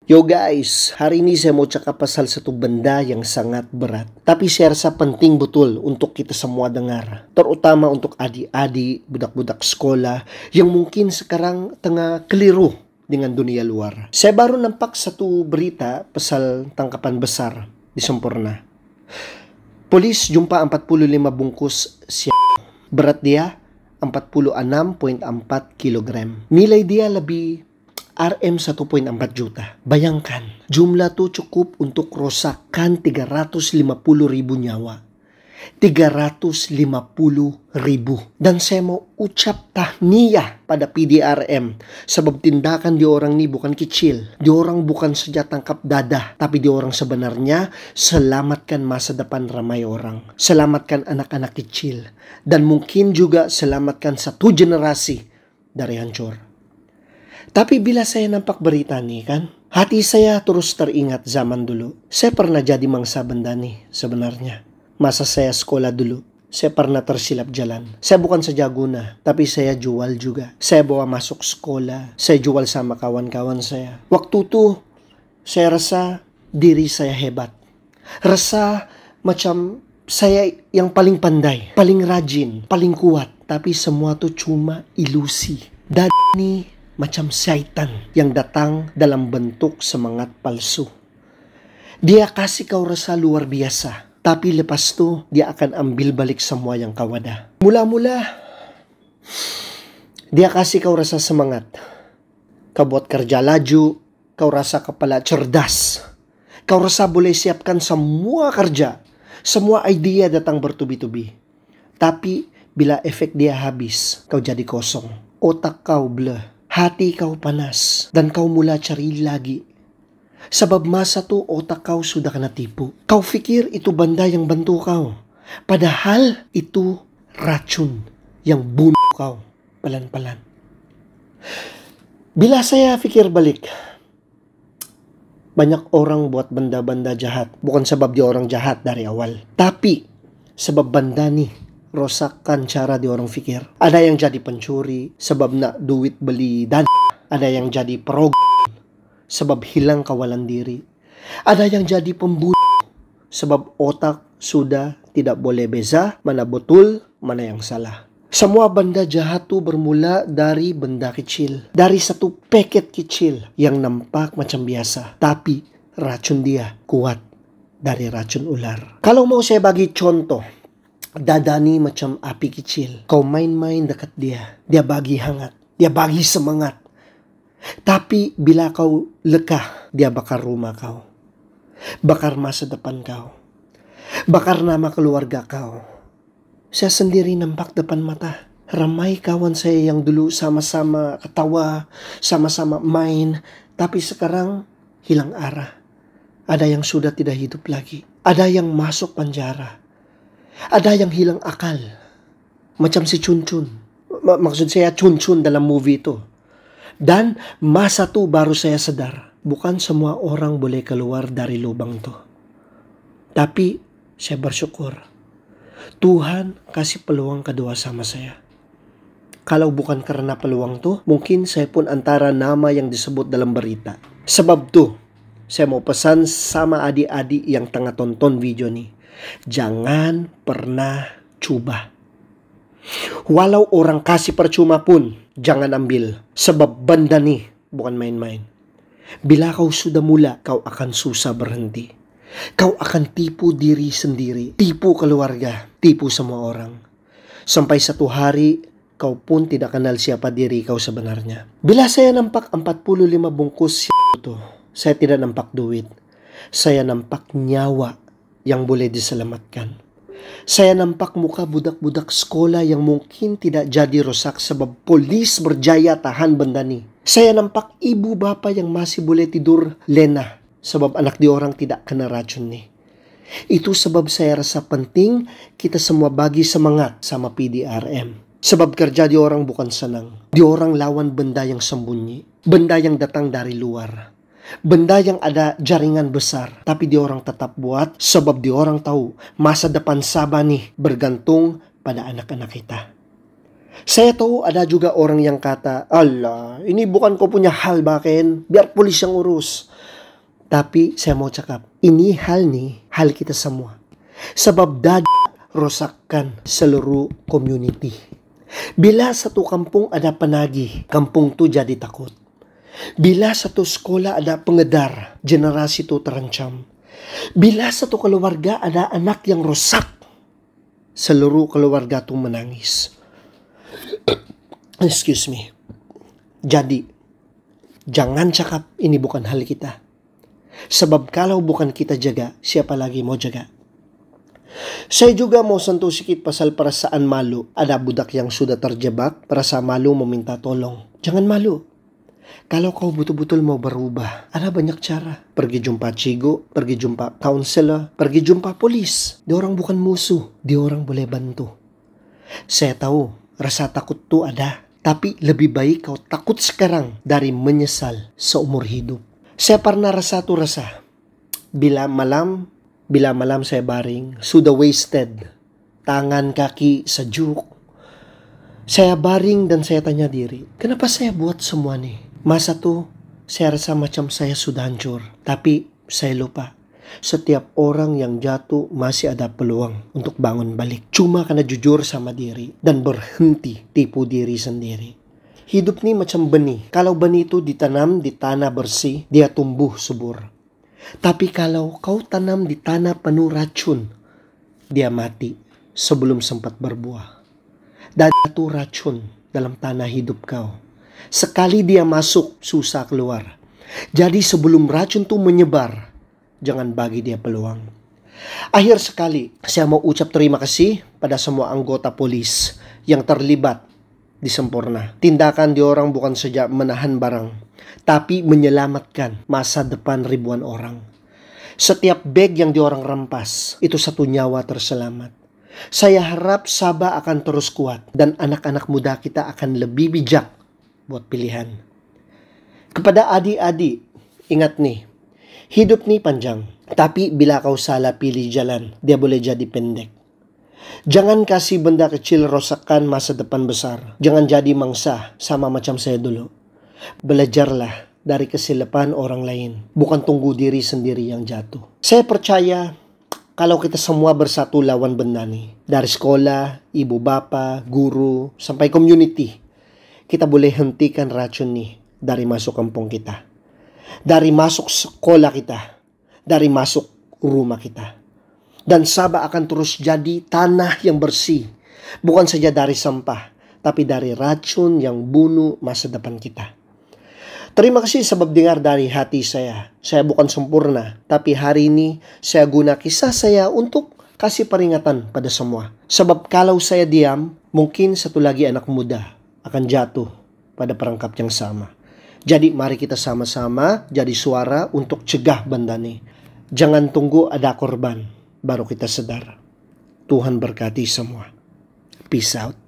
Yo guys, hari ini saya mau cakap pasal satu benda yang sangat berat. Tapi saya rasa penting betul untuk kita semua dengar. Terutama untuk adik-adik, budak-budak sekolah yang mungkin sekarang tengah keliru dengan dunia luar. Saya baru nampak satu berita pasal tangkapan besar di Sempurna. Polis jumpa 45 bungkus berat dia 46.4 kg. Nilai dia lebih RM 1.4 juta. Bayangkan, jumlah tuh cukup untuk rosakkan 350.000 nyawa. 350.000. Dan saya mau ucap tahniyah pada PDRM. Sebab tindakan diorang ini bukan kecil. Diorang bukan saja tangkap dadah. Tapi diorang sebenarnya selamatkan masa depan ramai orang. Selamatkan anak-anak kecil. Dan mungkin juga selamatkan satu generasi dari hancur. Tapi bila saya nampak berita nih kan, hati saya terus teringat zaman dulu. Saya pernah jadi mangsa benda nih sebenarnya. Masa saya sekolah dulu, saya pernah tersilap jalan. Saya bukan saja guna, tapi saya jual juga. Saya bawa masuk sekolah, saya jual sama kawan-kawan saya. Waktu itu, saya rasa diri saya hebat. Rasa macam saya yang paling pandai, paling rajin, paling kuat. Tapi semua tuh cuma ilusi. Dan ini macam syaitan yang datang dalam bentuk semangat palsu. Dia kasih kau rasa luar biasa, tapi lepas tu dia akan ambil balik semua yang kau ada. Mula-mula dia kasih kau rasa semangat. Kau buat kerja laju, kau rasa kepala cerdas. Kau rasa boleh siapkan semua kerja, semua idea datang bertubi-tubi. Tapi bila efek dia habis, kau jadi kosong. Otak kau bleh. Hati kau panas dan kau mula cari lagi. Sebab masa tu otak kau sudah kena tipu. Kau fikir itu benda yang bantu kau. Padahal itu racun yang bunuh kau pelan-pelan. Bila saya fikir balik, banyak orang buat benda-benda jahat. Bukan sebab dia orang jahat dari awal. Tapi sebab benda nih rosakkan cara dia orang fikir. Ada yang jadi pencuri sebab nak duit beli dan ada yang jadi perog sebab hilang kawalan diri. Ada yang jadi pembunuh sebab otak sudah tidak boleh beza mana betul, mana yang salah. Semua benda jahat tu bermula dari benda kecil, dari satu paket kecil yang nampak macam biasa, tapi racun dia kuat dari racun ular. Kalau mau saya bagi contoh, dada ni macam api kecil. Kau main-main dekat dia. Dia bagi hangat. Dia bagi semangat. Tapi bila kau lekah, dia bakar rumah kau. Bakar masa depan kau. Bakar nama keluarga kau. Saya sendiri nampak depan mata. Ramai kawan saya yang dulu sama-sama ketawa, sama-sama main. Tapi sekarang hilang arah. Ada yang sudah tidak hidup lagi. Ada yang masuk penjara. Ada yang hilang akal. Macam si Chun-Chun. Maksud saya Chun-Chun dalam movie itu. Dan masa tu baru saya sadar. Bukan semua orang boleh keluar dari lubang tu. Tapi saya bersyukur. Tuhan kasih peluang kedua sama saya. Kalau bukan karena peluang tu, mungkin saya pun antara nama yang disebut dalam berita. Sebab tu, saya mau pesan sama adik-adik yang tengah tonton video ni. Jangan pernah coba. Walau orang kasih percuma pun, jangan ambil. Sebab benda ni bukan main-main. Bila kau sudah mula, kau akan susah berhenti. Kau akan tipu diri sendiri, tipu keluarga, tipu semua orang. Sampai satu hari, kau pun tidak kenal siapa diri kau sebenarnya. Bila saya nampak 45 bungkus itu, saya tidak nampak duit. Saya nampak nyawa yang boleh diselamatkan. Saya nampak muka budak-budak sekolah yang mungkin tidak jadi rosak sebab polis berjaya tahan benda ni. Saya nampak ibu bapa yang masih boleh tidur lena sebab anak diorang tidak kena racun ni. Itu sebab saya rasa penting kita semua bagi semangat sama PDRM. Sebab kerja diorang bukan senang. Diorang lawan benda yang sembunyi. Benda yang datang dari luar. Benda yang ada jaringan besar, tapi diorang tetap buat sebab diorang tahu masa depan Sabah nih bergantung pada anak-anak kita. Saya tahu ada juga orang yang kata, "Allah, ini bukan kau punya hal, Baken. Biar polis yang urus." Tapi saya mau cakap, ini hal kita semua. Sebab rosakkan seluruh community. Bila satu kampung ada penagih, kampung tu jadi takut. Bila satu sekolah ada pengedar, generasi itu terancam. Bila satu keluarga ada anak yang rosak, seluruh keluarga itu menangis. Excuse me. Jadi, jangan cakap ini bukan hal kita. Sebab kalau bukan kita jaga, siapa lagi mau jaga? Saya juga mau sentuh sedikit pasal perasaan malu. Ada budak yang sudah terjebak, perasa malu meminta tolong. Jangan malu. Kalau kau betul-betul mau berubah, ada banyak cara. Pergi jumpa cigo, pergi jumpa counselor, pergi jumpa polis. Diorang bukan musuh, diorang boleh bantu. Saya tahu, rasa takut tuh ada. Tapi lebih baik kau takut sekarang dari menyesal seumur hidup. Saya pernah rasa. Bila malam saya baring, sudah wasted. Tangan kaki sejuk. Saya baring dan saya tanya diri, kenapa saya buat semua nih? Masa tuh saya rasa macam saya sudah hancur. Tapi saya lupa. Setiap orang yang jatuh masih ada peluang untuk bangun balik. Cuma karena jujur sama diri dan berhenti tipu diri sendiri. Hidup ini macam benih. Kalau benih itu ditanam di tanah bersih, dia tumbuh subur. Tapi kalau kau tanam di tanah penuh racun, dia mati sebelum sempat berbuah. Dan itu racun dalam tanah hidup kau. Sekali dia masuk, susah keluar. Jadi sebelum racun itu menyebar, jangan bagi dia peluang. Akhir sekali, saya mau ucap terima kasih pada semua anggota polis yang terlibat di Sempurna. Tindakan diorang bukan saja menahan barang, tapi menyelamatkan masa depan ribuan orang. Setiap bag yang diorang rampas, itu satu nyawa terselamat. Saya harap Sabah akan terus kuat dan anak-anak muda kita akan lebih bijak buat pilihan. Kepada adik-adik, ingat nih, hidup nih panjang, tapi bila kau salah pilih jalan, dia boleh jadi pendek. Jangan kasih benda kecil rosakkan masa depan besar. Jangan jadi mangsa sama macam saya dulu. Belajarlah dari kesilapan orang lain, bukan tunggu diri sendiri yang jatuh. Saya percaya kalau kita semua bersatu lawan benda nih, dari sekolah, ibu bapa, guru, sampai community, kita boleh hentikan racun nih dari masuk kampung kita. Dari masuk sekolah kita, dari masuk rumah kita. Dan Sabah akan terus jadi tanah yang bersih. Bukan saja dari sampah, tapi dari racun yang bunuh masa depan kita. Terima kasih sebab dengar dari hati saya. Saya bukan sempurna, tapi hari ini saya guna kisah saya untuk kasih peringatan pada semua. Sebab kalau saya diam, mungkin satu lagi anak muda akan jatuh pada perangkap yang sama. Jadi mari kita sama-sama jadi suara untuk cegah benda ini. Jangan tunggu ada korban, baru kita sadar. Tuhan berkati semua. Peace out.